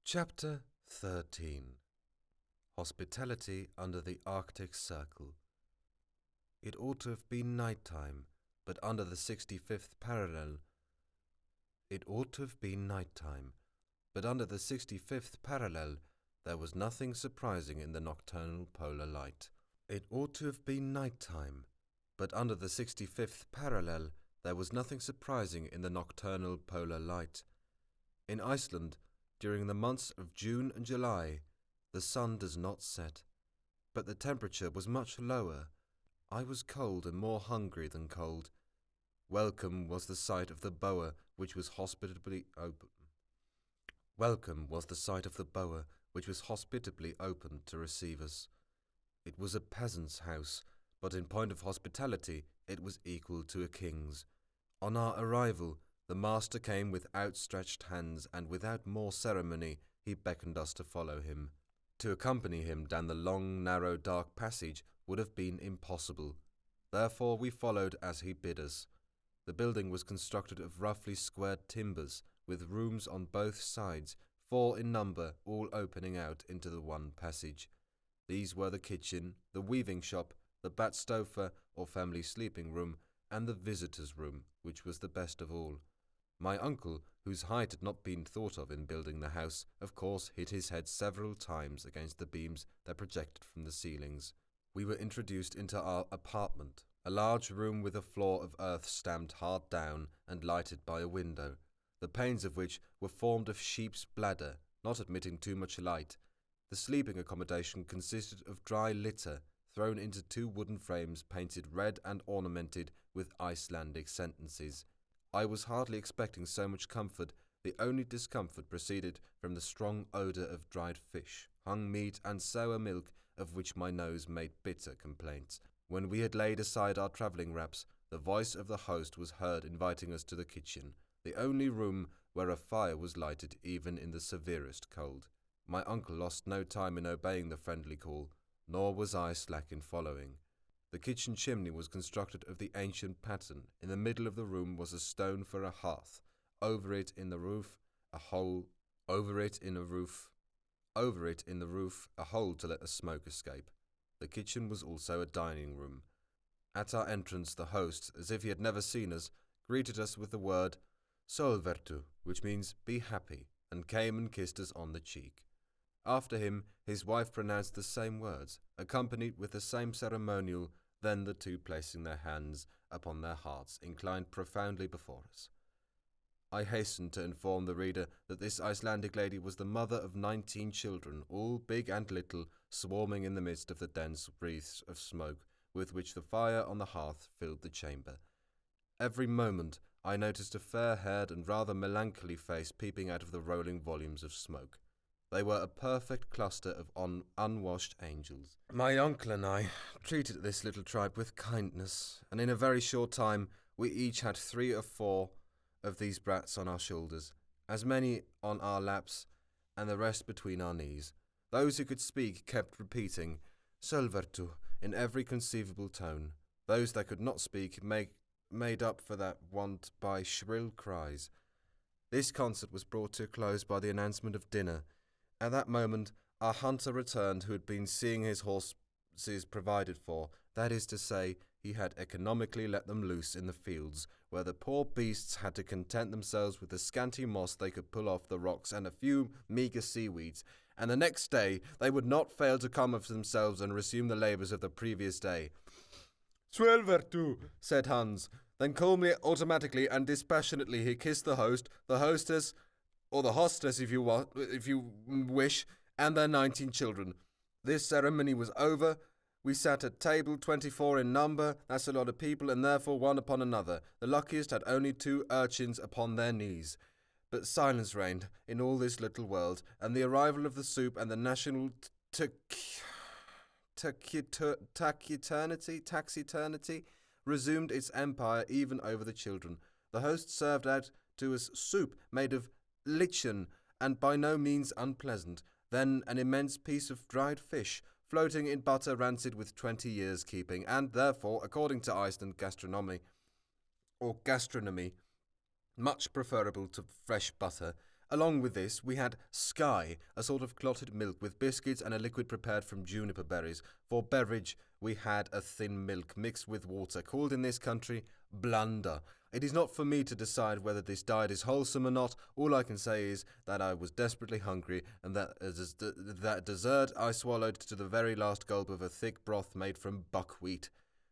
Chapter 13. Hospitality under the Arctic Circle. It ought to have been night time, but under the 65th parallel. It ought to have been night time, but under the 65th parallel there was nothing surprising in the nocturnal polar light. It ought to have been night time, but under the 65th parallel there was nothing surprising in the nocturnal polar light. In Iceland, during the months of June and July, the sun does not set, but the temperature was much lower. I was cold and more hungry than cold. Welcome was the sight of the bower which was hospitably open. Welcome was the sight of the bower which was hospitably opened to receive us. It was a peasant's house, but in point of hospitality it was equal to a king's. On our arrival, the master came with outstretched hands, and without more ceremony he beckoned us to follow him. To accompany him down the long, narrow, dark passage would have been impossible. Therefore we followed as he bid us. The building was constructed of roughly squared timbers, with rooms on both sides, 4 in number, all opening out into the one passage. These were the kitchen, the weaving shop, the badstofa or family sleeping room, and the visitors' room, which was the best of all. My uncle, whose height had not been thought of in building the house, of course hit his head several times against the beams that projected from the ceilings. We were introduced into our apartment, a large room with a floor of earth stamped hard down and lighted by a window, the panes of which were formed of sheep's bladder, not admitting too much light. The sleeping accommodation consisted of dry litter, thrown into 2 wooden frames painted red and ornamented with Icelandic sentences. I was hardly expecting so much comfort. The only discomfort proceeded from the strong odour of dried fish, hung meat, and sour milk, of which my nose made bitter complaints. When we had laid aside our travelling wraps, the voice of the host was heard inviting us to the kitchen, the only room where a fire was lighted even in the severest cold. My uncle lost no time in obeying the friendly call, nor was I slack in following. The kitchen chimney was constructed of the ancient pattern. In the middle of the room was a stone for a hearth. Over it in the roof, a hole to let the smoke escape. The kitchen was also a dining room. At our entrance, the host, as if he had never seen us, greeted us with the word "Solvertu," which means "be happy," and came and kissed us on the cheek. After him, his wife pronounced the same words, accompanied with the same ceremonial. Then the 2, placing their hands upon their hearts, inclined profoundly before us. I hasten to inform the reader that this Icelandic lady was the mother of 19 children, all big and little, swarming in the midst of the dense wreaths of smoke with which the fire on the hearth filled the chamber. Every moment I noticed a fair-haired and rather melancholy face peeping out of the rolling volumes of smoke. They were a perfect cluster of unwashed angels. My uncle and I treated this little tribe with kindness, and in a very short time we each had 3 or 4 of these brats on our shoulders, as many on our laps, and the rest between our knees. Those who could speak kept repeating "Solvertu" in every conceivable tone. Those that could not speak made up for that want by shrill cries. This concert was brought to a close by the announcement of dinner. At that moment, our hunter returned, who had been seeing his horses provided for. That is to say, he had economically let them loose in the fields, where the poor beasts had to content themselves with the scanty moss they could pull off the rocks and a few meagre seaweeds, and the next day they would not fail to come of themselves and resume the labours of the previous day. "Solvertu," said Hans. Then calmly, automatically, and dispassionately he kissed the host, the hostess, or the hostess if you wish, and their 19 children. This ceremony was over. We sat at table, 24 in number. That's a lot of people, and therefore one upon another. The luckiest had only 2 urchins upon their knees. But silence reigned in all this little world, and the arrival of the soup and the national taxiternity resumed its empire even over the children. The host served out to us soup made of lichen, and by no means unpleasant, then an immense piece of dried fish, floating in butter rancid with 20 years' keeping, and therefore, according to Iceland gastronomy, much preferable to fresh butter, Along with this, we had Sky, a sort of clotted milk with biscuits and a liquid prepared from juniper berries. For beverage, we had a thin milk mixed with water, called in this country blunder. It is not for me to decide whether this diet is wholesome or not. All I can say is that I was desperately hungry, and that dessert I swallowed to the very last gulp of a thick broth made from buckwheat.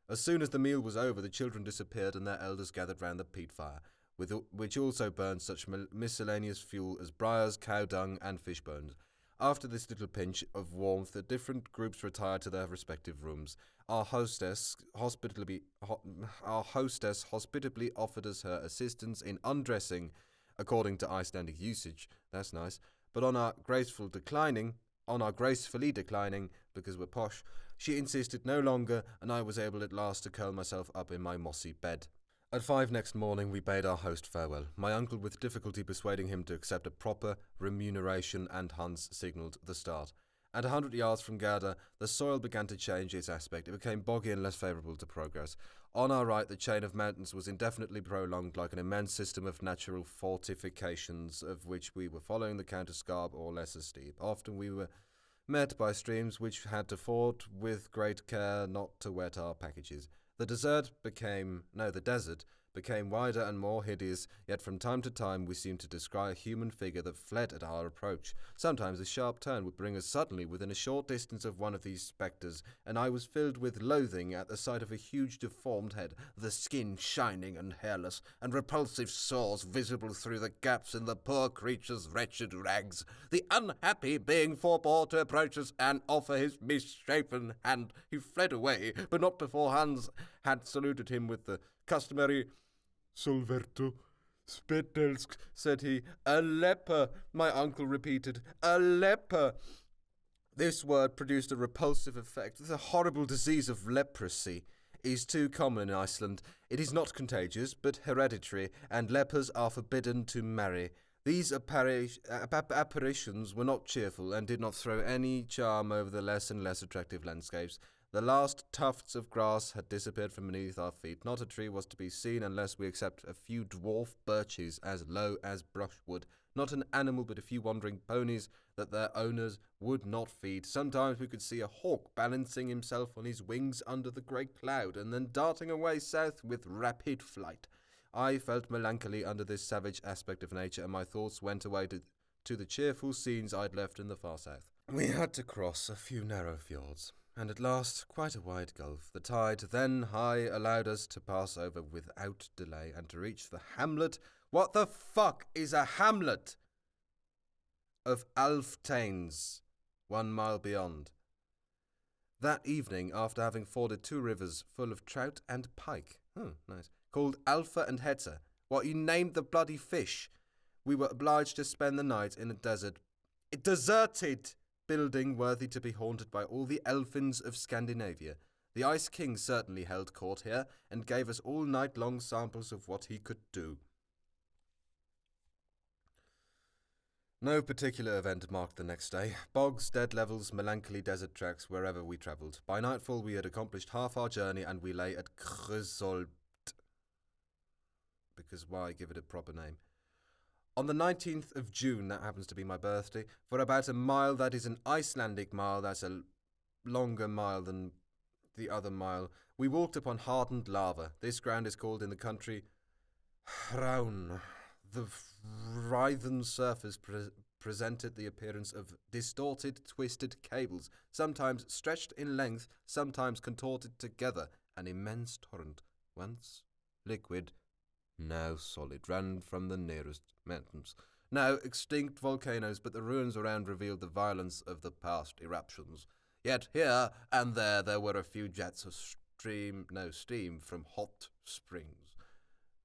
As soon as the meal was over, the children disappeared, and their elders gathered round the peat fire, which also burned such miscellaneous fuel as briars, cow dung, and fish bones. After this little pinch of warmth, the different groups retired to their respective rooms. Our hostess hospitably offered us her assistance in undressing, according to Icelandic usage. That's nice. But on our gracefully declining, because we're posh, she insisted no longer, and I was able at last to curl myself up in my mossy bed. At 5 next morning, we bade our host farewell, my uncle with difficulty persuading him to accept a proper remuneration, and Hans signalled the start. At 100 yards from Garda, the soil began to change its aspect. It became boggy and less favourable to progress. On our right, the chain of mountains was indefinitely prolonged like an immense system of natural fortifications, of which we were following the counterscarp or lesser steep. Often we were met by streams which had to ford with great care not to wet our packages. The desert became wider and more hideous, yet from time to time we seemed to descry a human figure that fled at our approach. Sometimes a sharp turn would bring us suddenly within a short distance of one of these spectres, and I was filled with loathing at the sight of a huge deformed head, the skin shining and hairless, and repulsive sores visible through the gaps in the poor creature's wretched rags. The unhappy being forbore to approach us and offer his misshapen hand. He fled away, but not before Hans had saluted him with the customary "Solverto Spetelsk," said he. "A leper," my uncle repeated. "A leper." This word produced a repulsive effect. The horrible disease of leprosy is too common in Iceland. It is not contagious, but hereditary, and lepers are forbidden to marry. These apparitions were not cheerful, and did not throw any charm over the less and less attractive landscapes. The last tufts of grass had disappeared from beneath our feet. Not a tree was to be seen unless we except a few dwarf birches as low as brushwood. Not an animal but a few wandering ponies that their owners would not feed. Sometimes we could see a hawk balancing himself on his wings under the great cloud, and then darting away south with rapid flight. I felt melancholy under this savage aspect of nature, and my thoughts went away to the cheerful scenes I'd left in the far south. We had to cross a few narrow fjords, and at last quite a wide gulf. The tide, then high, allowed us to pass over without delay, and to reach the hamlet. What the fuck is a hamlet? Of Alftanes, 1 mile beyond. That evening, after having forded 2 rivers full of trout and pike, nice, called Alpha and Heta, what you named the bloody fish, we were obliged to spend the night in a deserted building worthy to be haunted by all the elfins of Scandinavia. The Ice King certainly held court here, and gave us all night-long samples of what he could do. No particular event marked the next day. Bogs, dead levels, melancholy desert tracks wherever we travelled. By nightfall we had accomplished half our journey, and we lay at Krösolbt. Because why give it a proper name? On the 19th of June, that happens to be my birthday, for about a mile, that is an Icelandic mile, that's a longer mile than the other mile, we walked upon hardened lava. This ground is called in the country Hraun. The writhen surface presented the appearance of distorted, twisted cables, sometimes stretched in length, sometimes contorted together. An immense torrent, once liquid, now solid, ran from the nearest mountains. Now extinct volcanoes, but the ruins around revealed the violence of the past eruptions. Yet here and there were a few jets of steam from hot springs.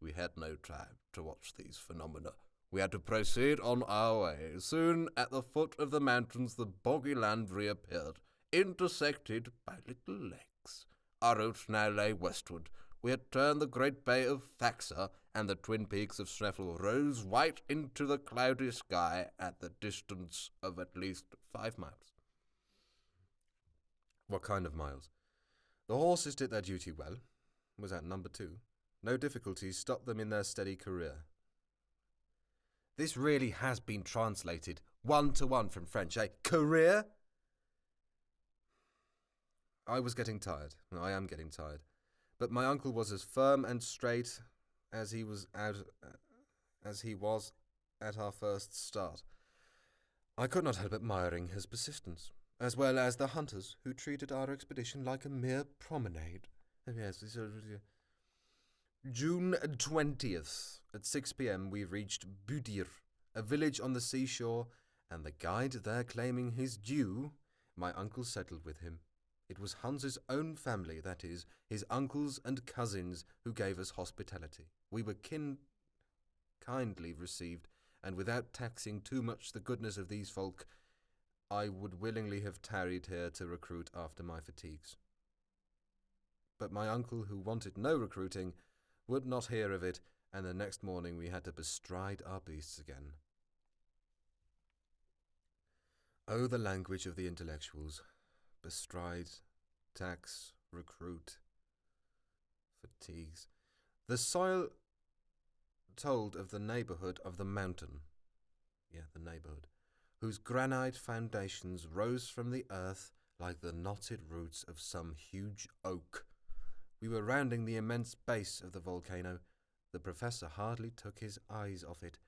We had no time to watch these phenomena. We had to proceed on our way. Soon, at the foot of the mountains, the boggy land reappeared, intersected by little lakes. Our route now lay westward. We had turned the great bay of Faxa, and the twin peaks of Sneffel rose white into the cloudy sky at the distance of at least 5 miles. What kind of miles? The horses did their duty well. Was at number 2. No difficulties stopped them in their steady career. This really has been translated 1-to-1 from French, eh? Career? I was getting tired. I am getting tired. But my uncle was as firm and straight as he was at our first start. I could not help admiring his persistence, as well as the hunters who treated our expedition like a mere promenade. Yes, June 20th, at 6 p.m. we reached Budir, a village on the seashore, and the guide there claiming his due, my uncle settled with him. It was Hans's own family, that is, his uncles and cousins, who gave us hospitality. We were kindly received, and without taxing too much the goodness of these folk, I would willingly have tarried here to recruit after my fatigues. But my uncle, who wanted no recruiting, would not hear of it, and the next morning we had to bestride our beasts again. Oh, the language of the intellectuals. Bestride, tax, recruit, fatigues. The soil told of the neighbourhood of the mountain, whose granite foundations rose from the earth like the knotted roots of some huge oak. We were rounding the immense base of the volcano. The professor hardly took his eyes off it.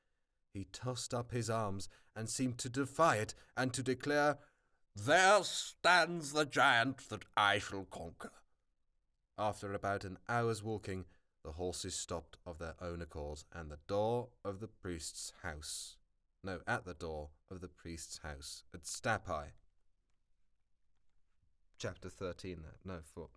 He tossed up his arms and seemed to defy it and to declare, "There stands the giant that I shall conquer." After about an hour's walking, the horses stopped of their own accord, and at the door of the priest's house at Stapai. Chapter 13, that. No, 4.